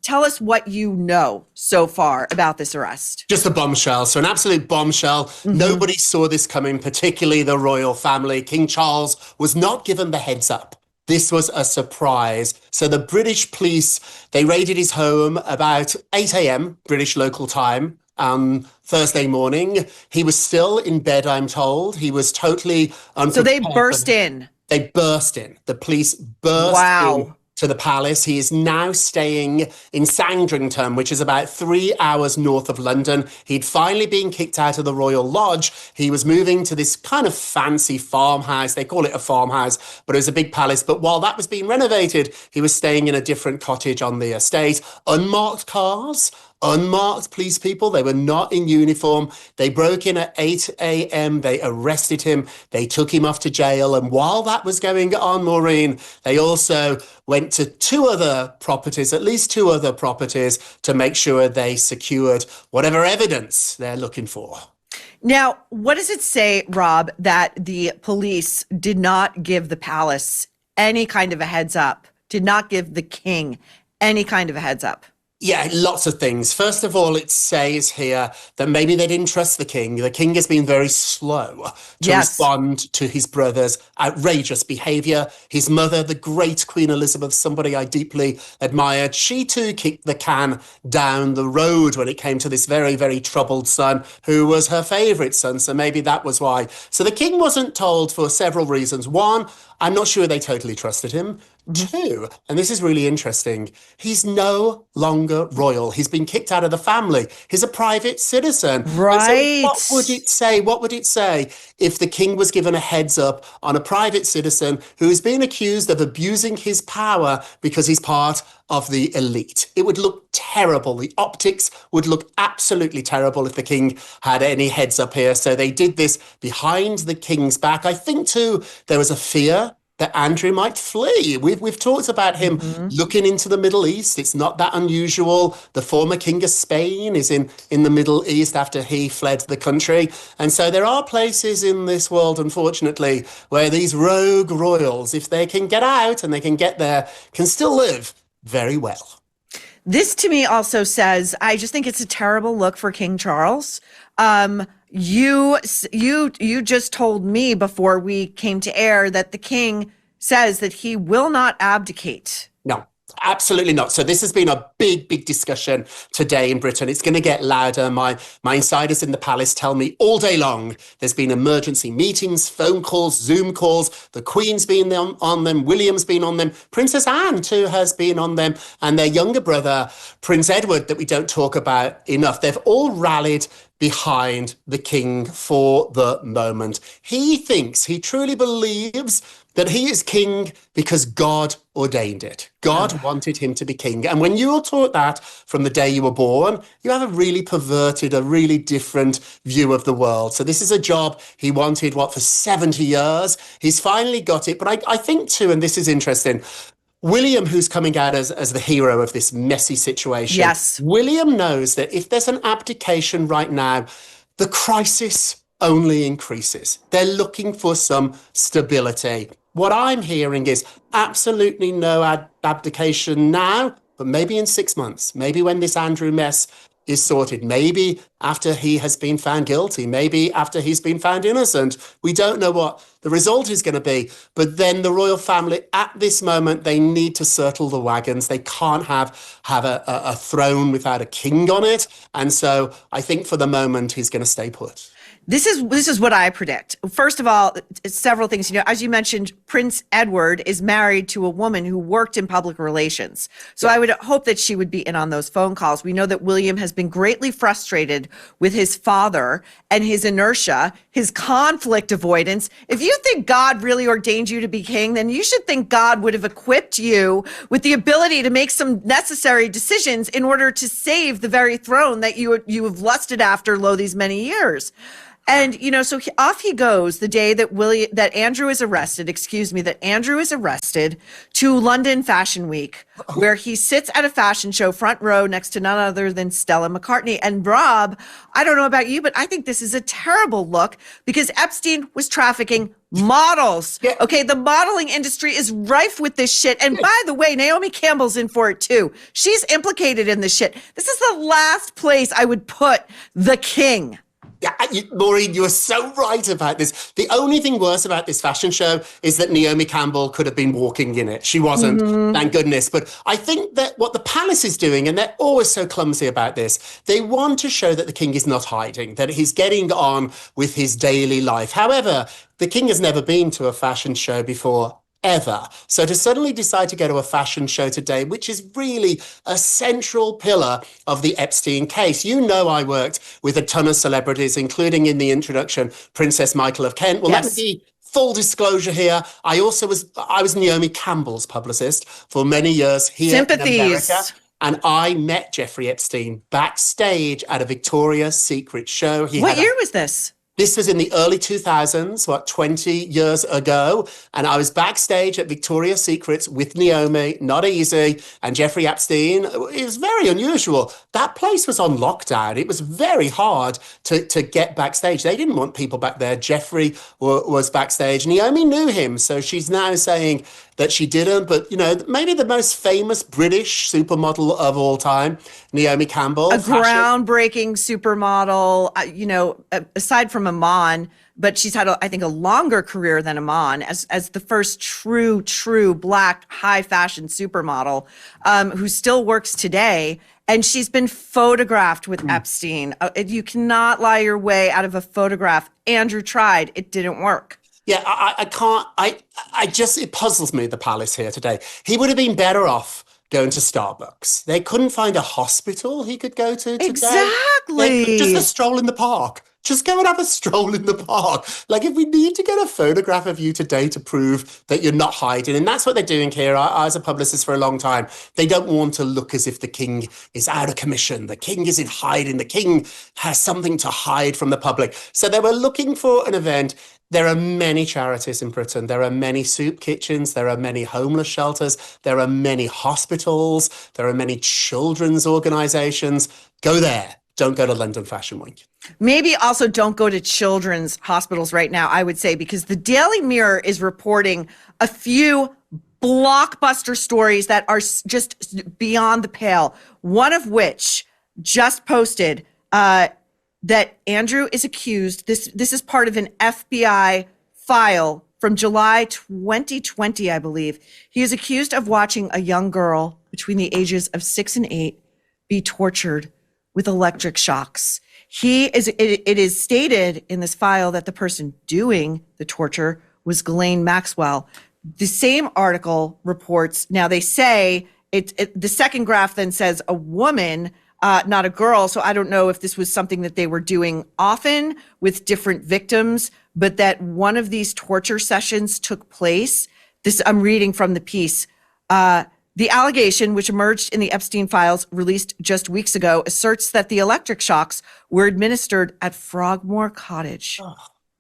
tell us what you know so far about this arrest. Just a bombshell. So an absolute bombshell. Nobody saw this coming, particularly the royal family. King Charles was not given the heads up. This was a surprise. So the British police, they raided his home about 8 a.m. British local time on Thursday morning. He was still in bed, I'm told. He was totally unprepared. So they burst in. They burst in. The police burst in to the palace. He is now staying in Sandrington, which is about 3 hours north of London. He'd finally been kicked out of the Royal Lodge. He was moving to this kind of fancy farmhouse. They call it a farmhouse, but it was a big palace. But while that was being renovated, he was staying in a different cottage on the estate. Unmarked cars, unmarked police people. They were not in uniform. They broke in at 8 a.m. They arrested him. They took him off to jail. And while that was going on, Maureen, they also went to at least two other properties to make sure they secured whatever evidence they're looking for. Now, what does it say, Rob, that the police did not give the palace any kind of a heads up, did not give the king any kind of a heads up? Yeah, lots of things. First of all, it says here that maybe they didn't trust the king. The king has been very slow to respond to his brother's outrageous behaviour. His mother, the great Queen Elizabeth, somebody I deeply admired, she too kicked the can down the road when it came to this very, very troubled son who was her favourite son. So maybe that was why. So the king wasn't told for several reasons. One, I'm not sure they totally trusted him. Two, and this is really interesting, he's no longer royal. He's been kicked out of the family. He's a private citizen. Right. So what would it say? What would it say if the king was given a heads up on a private citizen who is being accused of abusing his power because he's part of the elite? It would look terrible. The optics would look absolutely terrible if the king had any heads up here. So they did this behind the king's back. I think, too, there was a fear that Andrew might flee. We've talked about him looking into the Middle East. It's not that unusual. The former king of Spain is in the Middle East after he fled the country. And so there are places in this world, unfortunately, where these rogue royals, if they can get out and they can get there, can still live very well. This to me also says, I just think it's a terrible look for King Charles. You just told me before we came to air that the king says that he will not abdicate. No, absolutely not. So this has been a big, big discussion today in Britain. It's going to get louder. My insiders in the palace tell me all day long there's been emergency meetings, phone calls, Zoom calls. The Queen's been on them. William's been on them. Princess Anne, too, has been on them. And their younger brother, Prince Edward, that we don't talk about enough. They've all rallied behind the king for the moment. He truly believes that he is king because God ordained it. God wanted him to be king. And when you are taught that from the day you were born, you have a really perverted, a really different view of the world. So this is a job he wanted, for 70 years? He's finally got it. But I think too, and this is interesting, William, who's coming out as the hero of this messy situation. Yes. William knows that if there's an abdication right now, the crisis only increases. They're looking for some stability. What I'm hearing is absolutely no abdication now, but maybe in 6 months, maybe when this Andrew mess is sorted, maybe after he has been found guilty, maybe after he's been found innocent. We don't know what the result is going to be. But then the royal family, at this moment, they need to circle the wagons. They can't have a throne without a king on it. And so I think for the moment, he's going to stay put. This is what I predict. First of all, several things. As you mentioned, Prince Edward is married to a woman who worked in public relations. So I would hope that she would be in on those phone calls. We know that William has been greatly frustrated with his father and his inertia, his conflict avoidance. If you think God really ordained you to be king, then you should think God would have equipped you with the ability to make some necessary decisions in order to save the very throne that you have lusted after these many years. And, so off he goes the day that Andrew is arrested, to London Fashion Week, where he sits at a fashion show front row next to none other than Stella McCartney. And Rob, I don't know about you, but I think this is a terrible look because Epstein was trafficking models. Yeah. Okay, the modeling industry is rife with this shit. And by the way, Naomi Campbell's in for it too. She's implicated in this shit. This is the last place I would put the king. Yeah, Maureen, you are so right about this. The only thing worse about this fashion show is that Naomi Campbell could have been walking in it. She wasn't, thank goodness. But I think that what the palace is doing, and they're always so clumsy about this, they want to show that the king is not hiding, that he's getting on with his daily life. However, the king has never been to a fashion show before, ever. So to suddenly decide to go to a fashion show today, which is really a central pillar of the Epstein case. I worked with a ton of celebrities, including in the introduction, Princess Michael of Kent. Well, Yes. let me be full disclosure here. I was Naomi Campbell's publicist for many years here in America. And I met Jeffrey Epstein backstage at a Victoria's Secret show. What year was this? This was in the early 2000s, 20 years ago. And I was backstage at Victoria's Secrets with Naomi, not easy, and Jeffrey Epstein. It was very unusual. That place was on lockdown. It was very hard to get backstage. They didn't want people back there. Jeffrey was backstage. Naomi knew him, so she's now saying that she didn't. But, maybe the most famous British supermodel of all time, Naomi Campbell. A groundbreaking supermodel, aside from Iman, but she's had, I think, a longer career than Iman as the first true black high fashion supermodel who still works today. And she's been photographed with Epstein. You cannot lie your way out of a photograph. Andrew tried. It didn't work. Yeah, I can't. It puzzles me, the palace here today. He would have been better off going to Starbucks. They couldn't find a hospital he could go to today. Exactly. Just a stroll in the park. Just go and have a stroll in the park. Like, if we need to get a photograph of you today to prove that you're not hiding, and that's what they're doing here. I was a publicist for a long time. They don't want to look as if the king is out of commission. The king is in hiding. The king has something to hide from the public. So they were looking for an event. There are many charities in Britain. There are many soup kitchens. There are many homeless shelters. There are many hospitals. There are many children's organizations. Go there. Don't go to London Fashion Week. Maybe also don't go to children's hospitals right now, I would say, because the Daily Mirror is reporting a few blockbuster stories that are just beyond the pale. One of which just posted that Andrew is accused. This is part of an FBI file from July 2020, I believe. He is accused of watching a young girl between the ages of 6 and 8 be tortured with electric shocks. It is stated in this file that the person doing the torture was Ghislaine Maxwell. The same article reports, now they say, the second graph then says a woman, not a girl. So I don't know if this was something that they were doing often with different victims, but that one of these torture sessions took place. This, I'm reading from the piece. The allegation, which emerged in the Epstein files released just weeks ago, asserts that the electric shocks were administered at Frogmore Cottage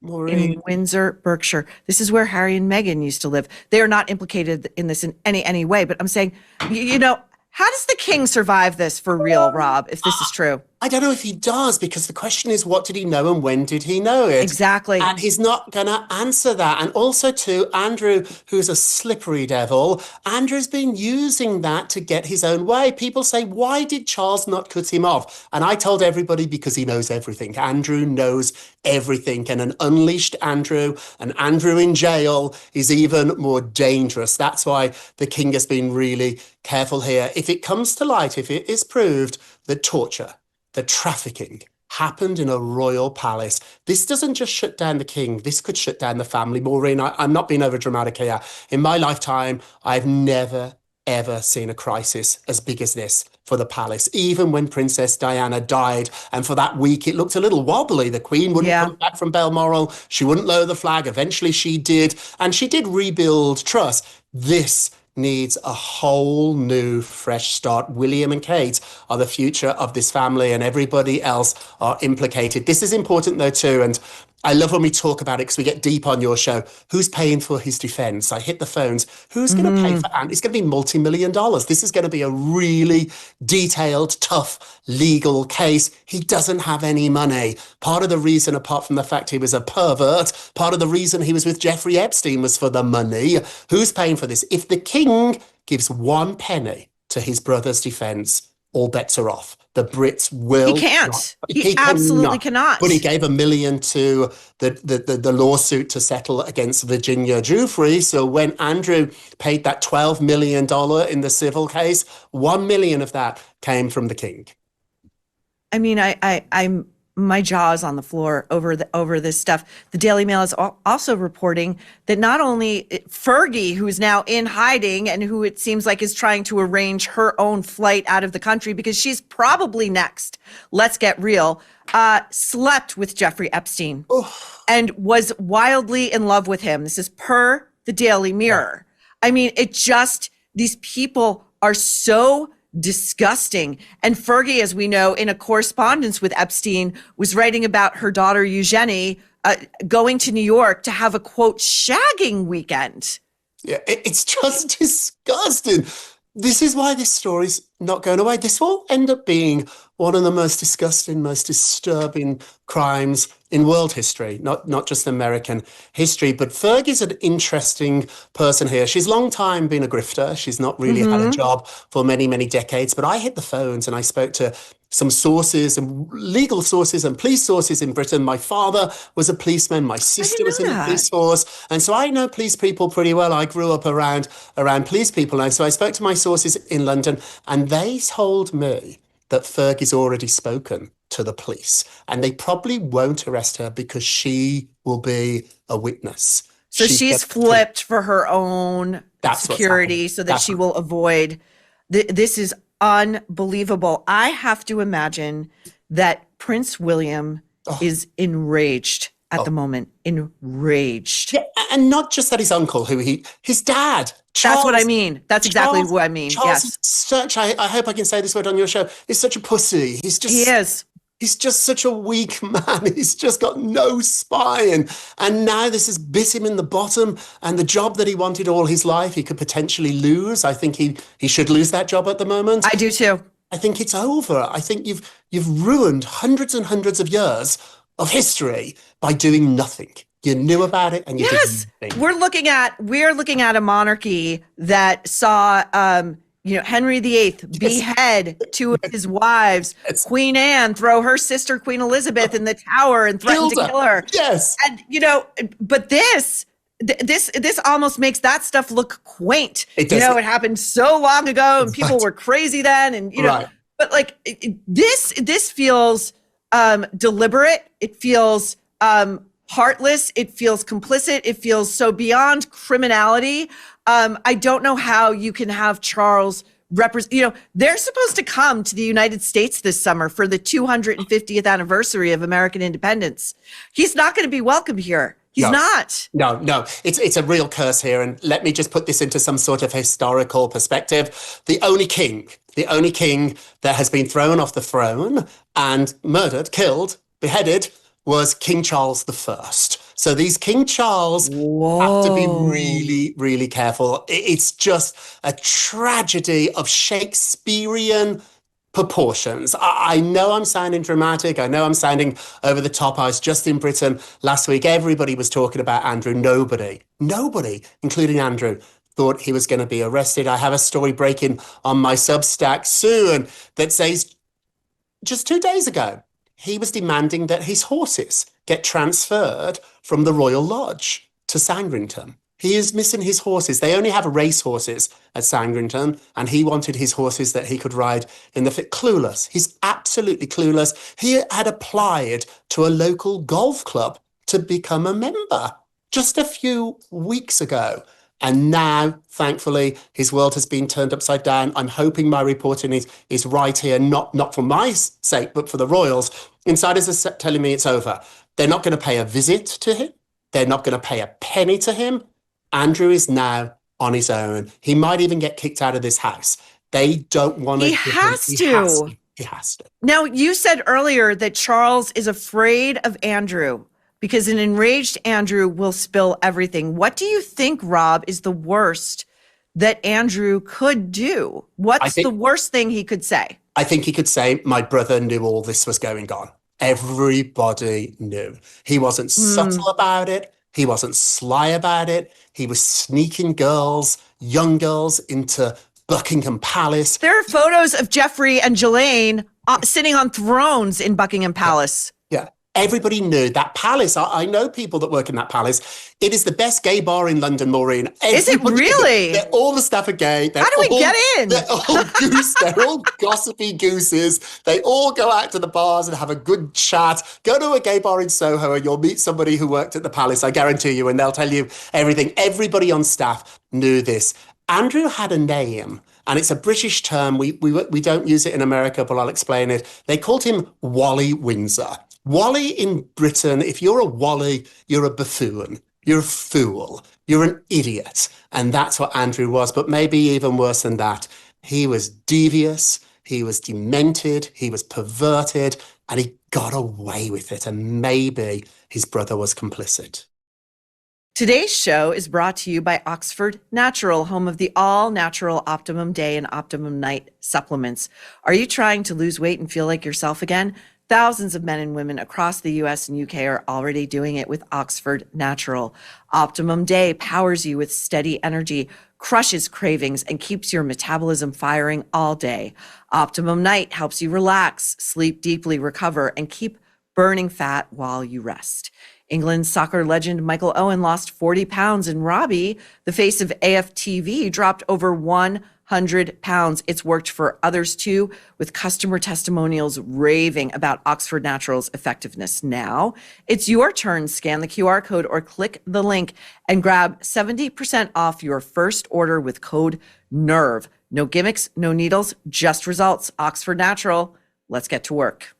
in Windsor, Berkshire. This is where Harry and Meghan used to live. They are not implicated in this in any way, but I'm saying, how does the king survive this for real, Rob, if this is true? I don't know if he does, because the question is, what did he know and when did he know it? Exactly. And he's not going to answer that. And also, too, Andrew, who's a slippery devil, Andrew's been using that to get his own way. People say, why did Charles not cut him off? And I told everybody, because he knows everything. Andrew knows everything. And an unleashed Andrew, an Andrew in jail, is even more dangerous. That's why the king has been really careful here. If it comes to light, if it is proved that torture, the trafficking happened in a royal palace, this doesn't just shut down the king. This could shut down the family. Maureen, I'm not being over dramatic here. In my lifetime, I've never, ever seen a crisis as big as this for the palace. Even when Princess Diana died, and for that week, it looked a little wobbly. The Queen wouldn't come back from Balmoral. She wouldn't lower the flag. Eventually she did. And she did rebuild trust. This needs a whole new, fresh start. William and Kate are the future of this family, and everybody else are implicated. This is important, though, too. And I love when we talk about it because we get deep on your show. Who's paying for his defense? I hit the phones. Who's going to pay for Ant? It's going to be multi-million dollars. This is going to be a really detailed, tough legal case. He doesn't have any money. Part of the reason, apart from the fact he was a pervert, part of the reason he was with Jeffrey Epstein was for the money. Who's paying for this? If the king gives 1 penny to his brother's defense, all bets are off. The Brits will. He can't. He absolutely cannot. But he gave $1 million to the lawsuit to settle against Virginia Giuffre. So when Andrew paid that $12 million in the civil case, $1 million of that came from the king. I mean, I'm my jaw is on the floor over this stuff. The Daily Mail is also reporting that not only Fergie, who's now in hiding and who it seems like is trying to arrange her own flight out of the country because she's probably next, let's get real, slept with Jeffrey Epstein and was wildly in love with him. This is per the Daily Mirror. I mean, these people are so disgusting. And Fergie, as we know, in a correspondence with Epstein, was writing about her daughter Eugenie going to New York to have a, quote, shagging weekend. Yeah, it's just disgusting. This is why this story's not going away. This will end up being one of the most disgusting, most disturbing crimes in world history, not just American history. But Fergie's an interesting person here. She's long time been a grifter. She's not really had a job for many, many decades. But I hit the phones and I spoke to some sources and legal sources and police sources in Britain. My father was a policeman. My sister was in the police force. And so I know police people pretty well. I grew up around police people. And so I spoke to my sources in London and they told me that Fergie's already spoken to the police and they probably won't arrest her because she will be a witness. So she's flipped for her own security so that she will avoid. This is unbelievable. I have to imagine that Prince William is enraged at the moment. Enraged. Yeah, and not just that his uncle, his dad. Charles, that's what I mean. That's exactly what I mean. Charles yes. Is such, I hope I can say this word on your show, he's such a pussy. He is. He's just such a weak man. He's just got no spine. And now this has bit him in the bottom. And the job that he wanted all his life, he could potentially lose. I think he should lose that job at the moment. I do too. I think it's over. I think you've ruined hundreds and hundreds of years of history by doing nothing. You knew about it and you did nothing. We're looking at a monarchy that saw Henry VIII behead two of his wives, Queen Anne throw her sister Queen Elizabeth in the Tower and threaten to kill her. Yes. And but this almost makes that stuff look quaint. It happened so long ago and people were crazy then and but like this feels deliberate. It feels heartless. It feels complicit. It feels so beyond criminality. I don't know how you can have Charles represent, they're supposed to come to the United States this summer for the 250th anniversary of American independence. He's not going to be welcome here. He's not. No. It's a real curse here. And let me just put this into some sort of historical perspective. The only king that has been thrown off the throne and murdered, killed, beheaded was King Charles I. So these King Charles have to be really, really careful. It's just a tragedy of Shakespearean proportions. I know I'm sounding dramatic. I know I'm sounding over the top. I was just in Britain last week. Everybody was talking about Andrew. Nobody, including Andrew, thought he was going to be arrested. I have a story breaking on my Substack soon that says just 2 days ago, he was demanding that his horses get transferred from the Royal Lodge to Sandringham. He is missing his horses. They only have race horses at Sandringham, and he wanted his horses that he could ride in the fit. Clueless. He's absolutely clueless. He had applied to a local golf club to become a member just a few weeks ago. And now, thankfully, his world has been turned upside down. I'm hoping my reporting is right here, not for my sake, but for the royals. Insiders are telling me it's over. They're not going to pay a visit to him. They're not going to pay a penny to him. Andrew is now on his own. He might even get kicked out of this house. They don't want to. He has to. He has to. Now, you said earlier that Charles is afraid of Andrew because an enraged Andrew will spill everything. What do you think, Rob, is the worst that Andrew could do? What's the worst thing he could say? I think he could say, my brother knew all this was going on. Everybody knew. He wasn't subtle about it. He wasn't sly about it. He was sneaking girls, young girls, into Buckingham Palace. There are photos of Jeffrey and Ghislaine sitting on thrones in Buckingham Palace. Yeah. Everybody knew that palace. I know people that work in that palace. It is the best gay bar in London, Maureen. Is it really? All the staff are gay. How do we get in? They're all gossipy gooses. They all go out to the bars and have a good chat. Go to a gay bar in Soho and you'll meet somebody who worked at the palace, I guarantee you, and they'll tell you everything. Everybody on staff knew this. Andrew had a name, and it's a British term. We don't use it in America, but I'll explain it. They called him Wally Windsor. Wally in Britain, if you're a Wally, you're a buffoon, you're a fool, you're an idiot. And that's what Andrew was, but maybe even worse than that. He was devious, he was demented, he was perverted, and he got away with it. And maybe his brother was complicit. Today's show is brought to you by Oxford Natural, home of the all-natural Optimum Day and Optimum Night supplements. Are you trying to lose weight and feel like yourself again? Thousands of men and women across the US and UK are already doing it with Oxford Natural. Optimum Day powers you with steady energy, crushes cravings, and keeps your metabolism firing all day. Optimum Night helps you relax, sleep deeply, recover, and keep burning fat while you rest. England's soccer legend Michael Owen lost 40 pounds, and Robbie, the face of AFTV, dropped over 100 pounds. It's worked for others too, with customer testimonials raving about Oxford Natural's effectiveness. Now, it's your turn. Scan the QR code or click the link and grab 70% off your first order with code NERVE. No gimmicks, no needles, just results. Oxford Natural. Let's get to work.